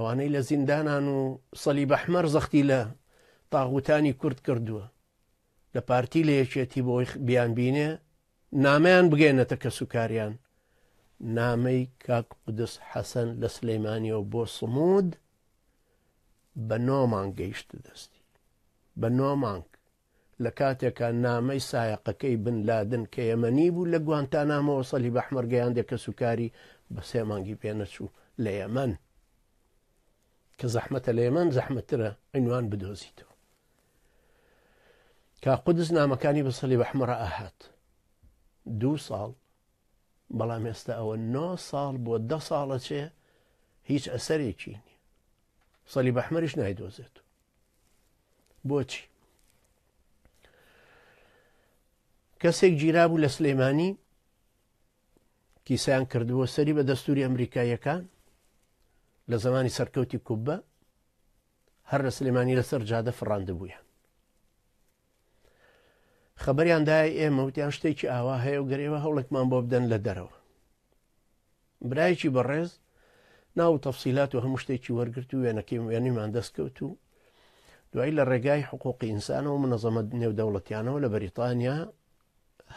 ئەوانەی لە زیندانان و سەلیب ئەحمەر زەختی لە تاغوتانی کورد کردووە لە پارتی لە یەکێتی بۆی بیان بینێ نامەیان بگەێنێتە کە سوکاریان نامەی کاک قودس حەسەن لە سلەیمانیەوە بۆ سمود بە 9 مانگ گەیشتە دەستی بە 9 مانگ لە کاتێکە نامەی سایقەکەی بن لادن کە یەمەنی بوو لە گوانتانامەوە سەلیب ئەحمەر گەیاندێ کە سوکاری بە 3 مانگی پێنەچوو لە یەمەن کە زەحمەتە لە یەمەن زەحمەتترە عنوان بدۆزیتەوە. کاک قودس نامەکانی بە سەلیب ئەحمەر ئاهات 2 ساڵ بەڵام ئێستا ئەوە 9 ساڵ بۆ 10 ساڵە چێ هیچ ئەسەرێکی نییە سەلیب ئەحمەریش نایدۆزێت. بۆچی؟ کەسێک گیرا بوو لە سلەیمانی کیسەیان کردبووە سەری بە دەستوری ئەمریکایەکان لە زمانی سەرکەوتی کوبە هەر لە سلەیمانی لەسەر جادە فڕاندبوویان. خەبەریان دایە ئێمە وتیان شتێکی ئاوا هەیە و گەرێوە هەوڵێکمان بۆ بدەن لە دەرەوە. برایەکی بەڕێز ناو تەفسیلات و هەموو شتێکی وەرگرت و وێنەکەیمان دەستکەوت و دوایی لە ڕێگای حقوقی ئینسانەوە منەظەمە نێودەوڵەتیانەوە لە بەریتانیا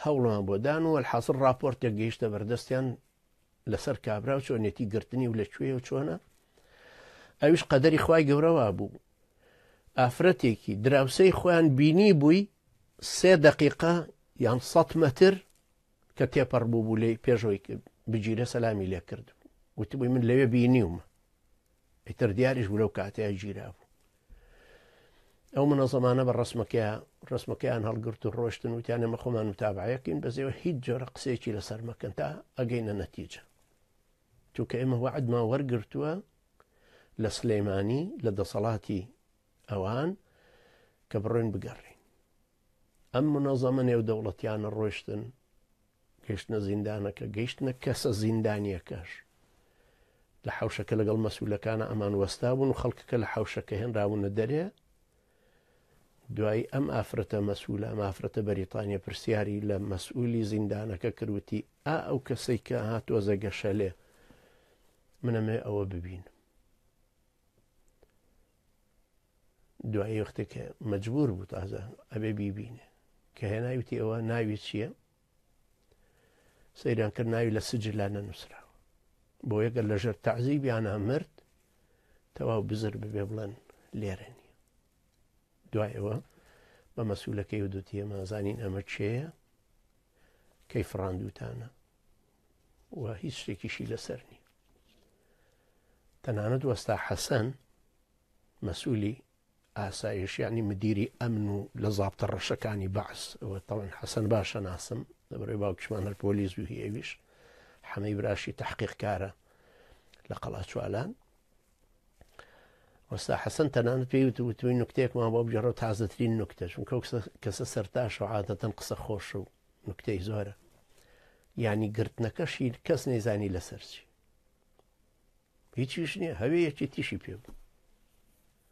هەوڵمان بۆ دان و الحاصل راپۆرتێک گەیشتە بەردەستیان لەسەر کابرا و چۆنێتی گرتنی و لەکوێ و چۆنە ئەویش قەدەری خوای گەورەوە بوو ئافرەتێکی دراوسەی خۆیان بینی بووی 3 دقیقە یان 100 مەتر کە تێپەڕ بوو لێ پێشەوەی بگیرە سەلامی لێ کرد وتبووی من لەوێ بینیومە ئیتر دیاریش بوو لەو کاتەیە گیرا بوو. ئەو منەظەمانە بە ڕسمەکەیان هەڵگرت و ڕۆشتن وتیان ئێمە خۆمان متابعەکەین بەزێوە هیچ جۆرە قسێکی لەسەر مەکەن تا ئەگەینە نەتیجە چونکە ئێمە وعدمان وەرگرتووە لە سلەیمانی لە دەسەڵاتی ئەوان کە بڕۆین بگەڕین. ئەم منەظەمە نێودەوڵەتیانە ڕۆشتن گەیشتنە زیندانەکە گەیشتنە کەسە زیندانیەکەش لە حەوشەکە لەگەڵ مەسئولەکانە ئەمان وەستا بوون و خەڵکەکە لە حەوشەکە هێنراونە دەرێ. دوای ئەم ئافرەتە مەسئولە ئەم ئافرەتە بەریتانیا پرسیاری لە مەسئولی زیندانەکە کردوتی ئەو کەسەی کە هاتۆزە گەشە لێ منەمێ ئەوە ببین. دوای وەختێکە مەجبور بوو تازە ئەبێ بیبینێ کە هێناویتی ئەوە ناوی چییە؟ سەیران کرد ناوی لە سجللا نەنووسراوە بۆ یەگەر لەژێر تەعزیبیانە مرد تەواو بزر ببێ بڵێن لێرە نییە. دوایەوە بە مەسئولەکەی و دوتی ئەمەزانین ئەمە چێیە کەی فڕاندووتانە و هیچ شتێکیشی لەسەر نییە. تەنانەت وەستا حەسەن مەسئولی ئاسایش یعنی مدیری ئەمن و لە زابتە ڕەشەکانی بەعس ئەوە تەڵەن حەسەن باشە ناسم لەبەرەوەی باوکیشمان هەر پۆلیس و هێویش حەمەی براشی تەحقیقکارە لە قەڵاچوالان. وەستا حەسەن تەنانەت پێی وتوی نوکتەیەکمان بۆ بگەڕێ تازەترین نوکتە چونکە کەسە سەرتاشە و عادەتەن قسە خۆشە و نوکتەی زۆرە یعنی گرتنەکەشی کەس نەیزانی لەسەر چی هیچیش نییە هەوەیەکی تیشی پێ بوو